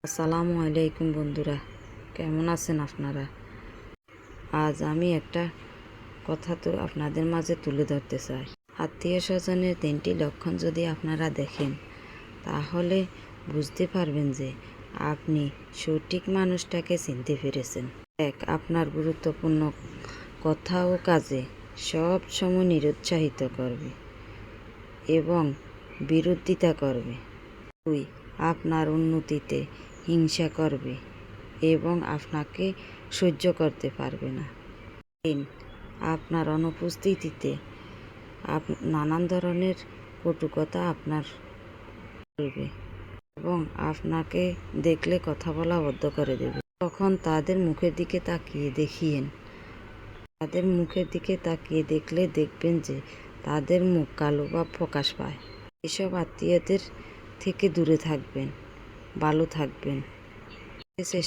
আসসালামু আলাইকুম বন্ধুরা, কেমন আছেন আপনারা? আজ আমি একটা কথা আপনাদের মাঝে তুলে ধরতে চাই। আত্মীয় স্বজনের 3টি লক্ষণ যদি আপনারা দেখেন, তাহলে বুঝতে পারবেন যে আপনি সঠিক মানুষটাকে চিনতে পেরেছেন। আপনার গুরুত্বপূর্ণ কথা ও কাজে সব সময় নিরুৎসাহিত করবে এবং বিরোধিতা করবে। 2. আপনার উন্নতিতে হিংসা করবে এবং আপনাকে সহ্য করতে পারবে না। 3. আপনার অনুপস্থিতিতে নানান ধরনের কটু কথা আপনার বলবে এবং আপনাকে দেখলে কথা বলা বন্ধ করে দেবে। তখন তাদের মুখের দিকে তাকিয়ে দেখলে দেখবেন যে তাদের মুখ কালো ভাব প্রকাশ পায়। এসব আত্মীয়দের থেকে দূরে থাকবেন, ভালো থাকবেন। চেষ্টা